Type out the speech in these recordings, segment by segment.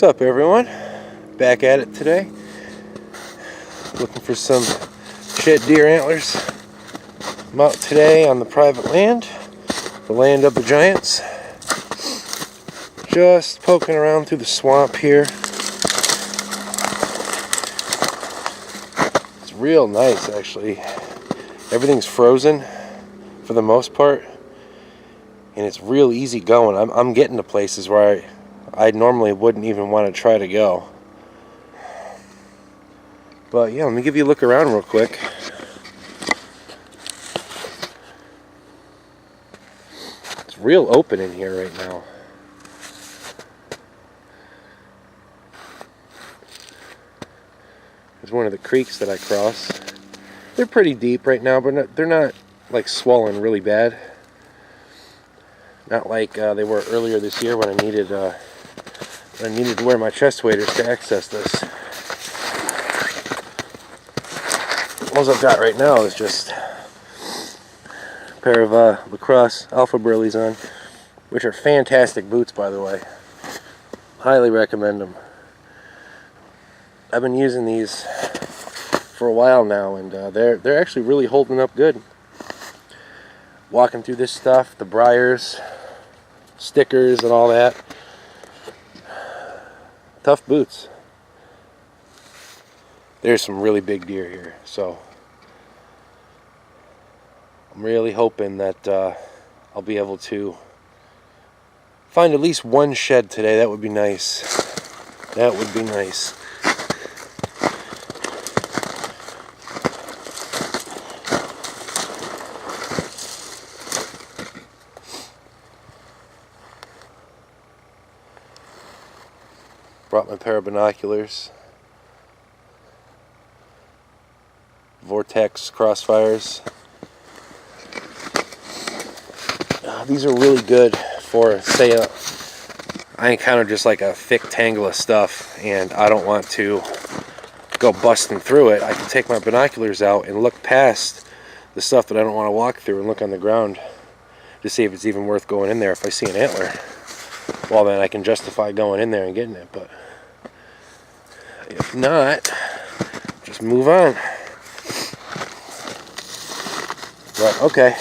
What's up, everyone? Back at it today. Looking for some shed deer antlers. I'm out today on the private land, the land of the giants. Just poking around through the swamp here. It's real nice, actually. Everything's frozen for the most part, and it's real easy going. I'm getting to places where I normally wouldn't even want to try to go. But yeah, let me give you a look around real quick. It's real open in here right now. There's one of the creeks that I cross. They're pretty deep right now, but they're not like swollen really bad. Not like they were earlier this year when I needed to wear my chest waders to access this. All I've got right now is just a pair of lacrosse alpha burleys on, which are fantastic boots, by the way. Highly recommend them. I've been using these for a while now, and they're actually really holding up good. Walking through this stuff, the briars, stickers, and all that. Tough boots. There's some really big deer here, so I'm really hoping that I'll be able to find at least one shed today. That would be nice. That would be nice. Brought my pair of binoculars. Vortex crossfires. These are really good for, say, I encountered just like a thick tangle of stuff and I don't want to go busting through it. I can take my binoculars out and look past the stuff that I don't want to walk through and look on the ground to see if it's even worth going in there. If I see an antler, well, then I can justify going in there and getting it, but if not, just move on. But okay,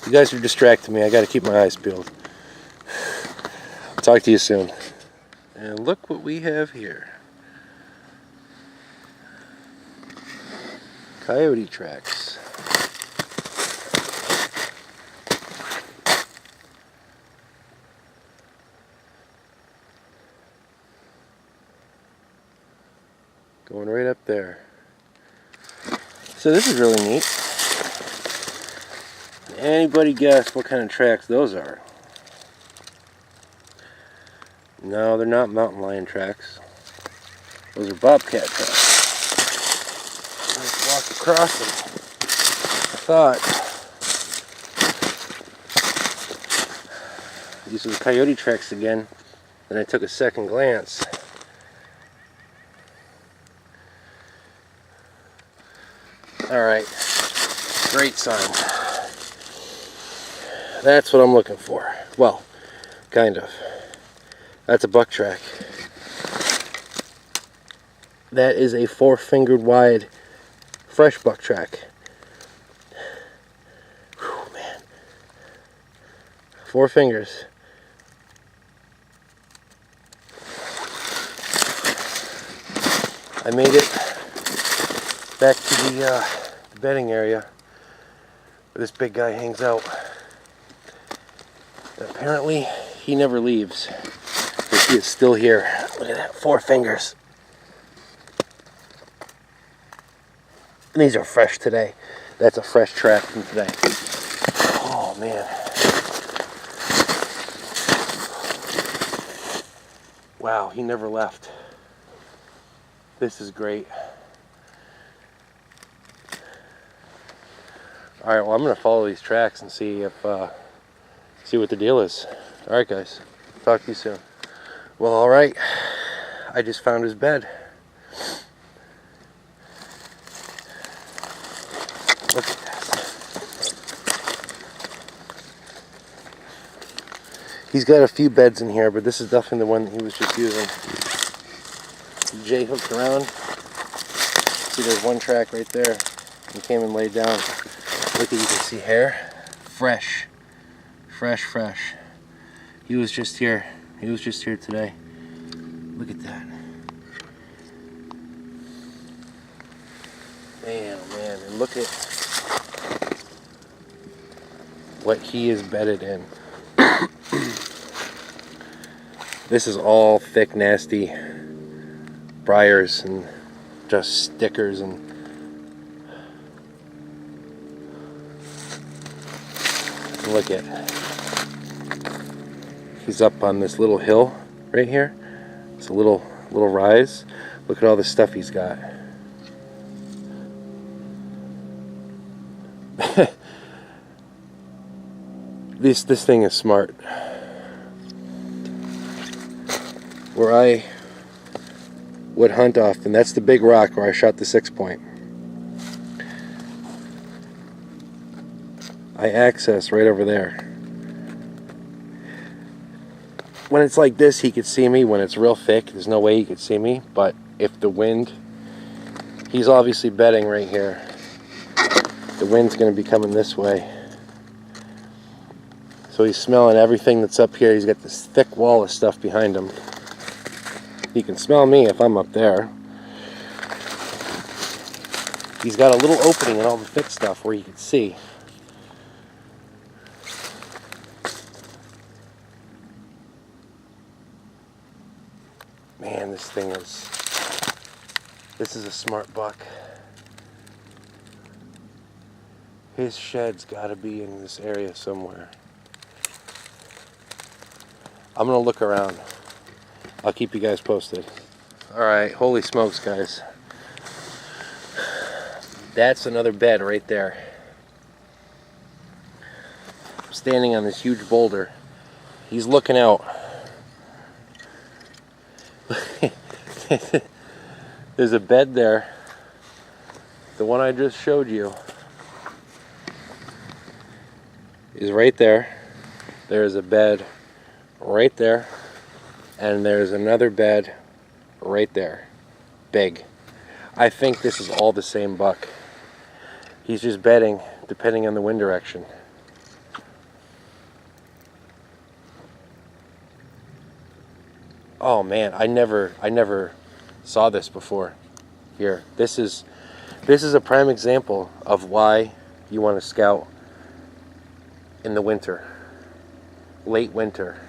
you guys are distracting me. I got to keep my eyes peeled. Talk to you soon. And look what we have here. Coyote tracks. Going right up there. So this is really neat. Anybody guess what kind of tracks those are? No, they're not mountain lion tracks. Those are bobcat tracks. Let's walk across them. I thought these were the coyote tracks again. Then I took a second glance. Alright, great sign. That's what I'm looking for. Well, kind of. That's a buck track. That is a 4-fingered wide fresh buck track. Whew, man. 4 fingers. I made it back to the bedding area where this big guy hangs out. But apparently he never leaves, because he is still here. Look at that, 4 fingers. And these are fresh today. That's a fresh track from today. Oh man. Wow, he never left. This is great. Alright, well, I'm going to follow these tracks and see what the deal is. Alright guys, talk to you soon. Well, alright, I just found his bed. Look at this. He's got a few beds in here, but this is definitely the one that he was just using. Jay hooked around. See, there's one track right there. He came and laid down. Look, you can see hair. Fresh. Fresh, fresh. He was just here. He was just here today. Look at that. Man, oh man. And look at what he is bedded in. This is all thick, nasty briars and just stickers and look at, he's up on this little hill right here. It's a little rise. Look at all the stuff he's got. This thing is smart. Where I would hunt often, that's the big rock where I shot the 6-point. I access right over there. When it's like this, he could see me. When it's real thick, there's no way he could see me. But if the wind, he's obviously bedding right here. The wind's going to be coming this way. So he's smelling everything that's up here. He's got this thick wall of stuff behind him. He can smell me if I'm up there. He's got a little opening in all the thick stuff where you can see. Man, this is a smart buck. His shed's got to be in this area somewhere. I'm going to look around. I'll keep you guys posted. Alright, holy smokes, guys. That's another bed right there. I'm standing on this huge boulder. He's looking out. There's a bed there. The one I just showed you is right there. There's a bed right there. And there's another bed right there. Big. I think this is all the same buck. He's just bedding depending on the wind direction. Oh man, I never saw this before. Here. This is a prime example of why you want to scout in the winter. Late winter.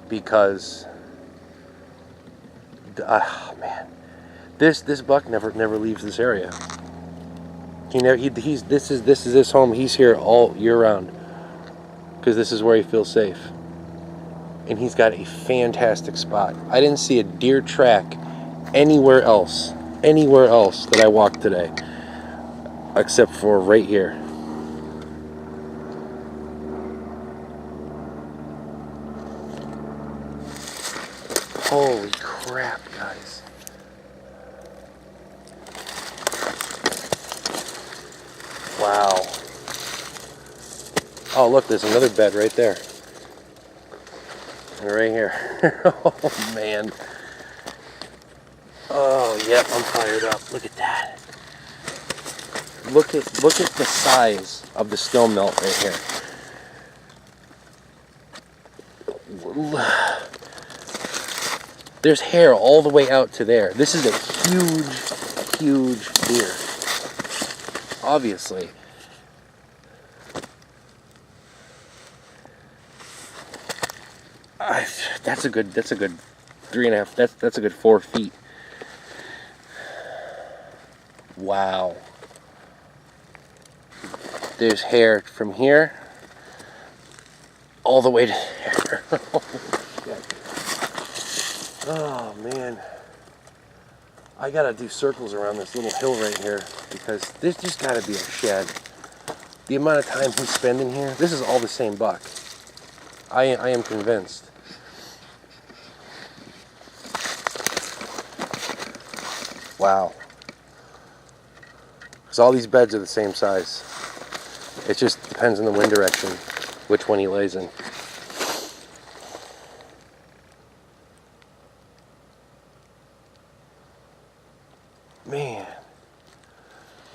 Because man, this buck never leaves this area. This is his home. He's here all year round because this is where he feels safe. And he's got a fantastic spot. I didn't see a deer track anywhere else that I walked today except for right here. Holy crap, guys. Wow. Oh, look, there's another bed right there. And right here. Oh, man. Oh, yep, I'm fired up. Look at that. Look at the size of the snow melt right here. There's hair all the way out to there. This is a huge deer. Obviously. That's a good 3.5. That's a good 4 feet. Wow. There's hair from here all the way to there. Oh man, I gotta do circles around this little hill right here because there's just gotta be a shed. The amount of time he's spending here, this is all the same buck. I am convinced. Wow. Because all these beds are the same size. It just depends on the wind direction, which one he lays in. Man.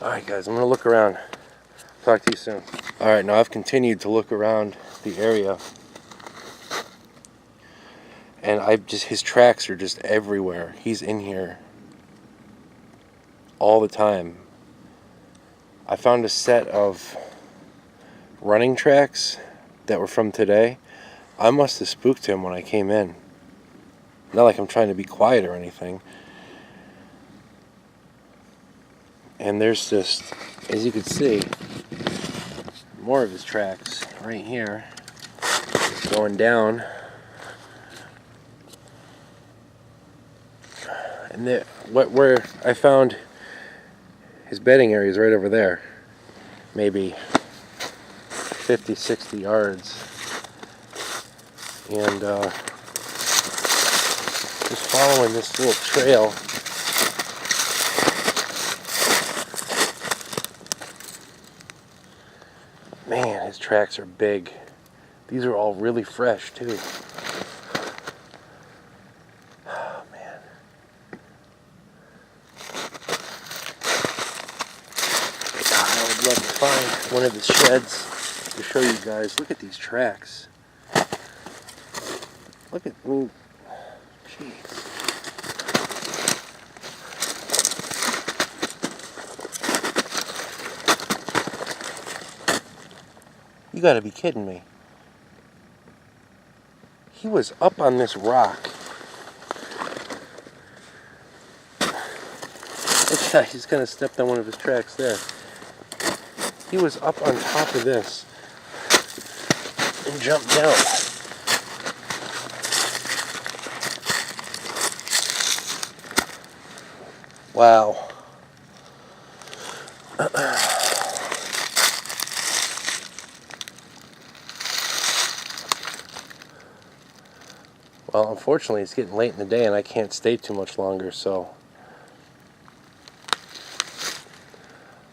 Alright guys, I'm going to look around. Talk to you soon. Alright, now I've continued to look around the area. And his tracks are just everywhere. He's in here all the time. I found a set of running tracks that were from today. I must have spooked him when I came in. Not like I'm trying to be quiet or anything. And there's just, as you can see, more of his tracks right here going down. And where I found his bedding area is right over there, maybe 50, 60 yards. And just following this little trail. Man, his tracks are big. These are all really fresh too. Oh man. I would love to find one of his sheds to show you guys. Look at these tracks. Look at me. Jeez. You gotta be kidding me. He was up on this rock. This guy, he's gonna step on one of his tracks there. He was up on top of this and jumped down. Wow. Well, unfortunately, it's getting late in the day and I can't stay too much longer, so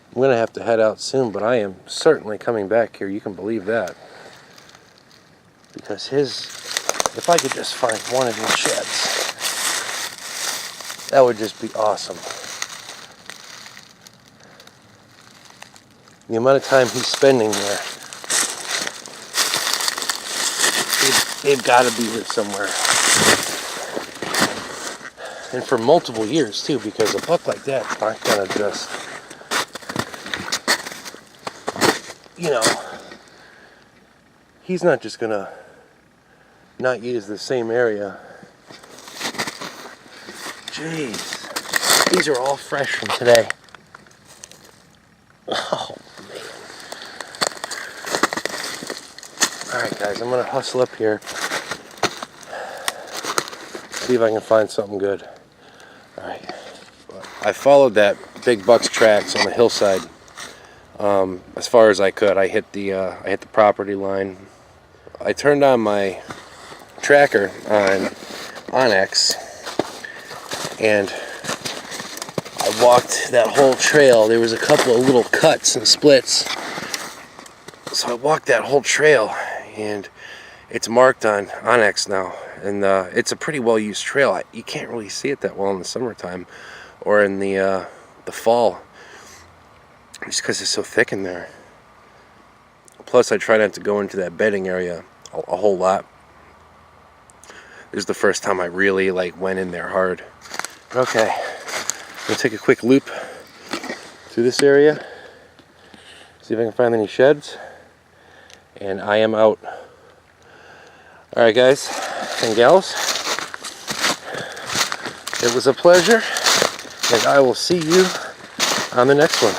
I'm going to have to head out soon, but I am certainly coming back here. You can believe that. Because if I could just find one of these sheds, that would just be awesome. The amount of time he's spending there, they've got to be here somewhere. And for multiple years too, because a buck like that's not gonna just, you know, he's not just gonna not use the same area. Jeez, these are all fresh from today. Oh man. Alright guys, I'm gonna hustle up here, see if I can find something good. Alright, I followed that big buck's tracks on the hillside as far as I could. I hit the property line. I turned on my tracker on Onyx and I walked that whole trail. There was a couple of little cuts and splits, so I walked that whole trail and it's marked on Onyx now. And it's a pretty well-used trail. You can't really see it that well in the summertime or in the fall, just because it's so thick in there. Plus, I try not to go into that bedding area a whole lot. This is the first time I really went in there hard. Okay, I'm gonna take a quick loop through this area, see if I can find any sheds, and I am out. All right, guys and gals, it was a pleasure, and I will see you on the next one.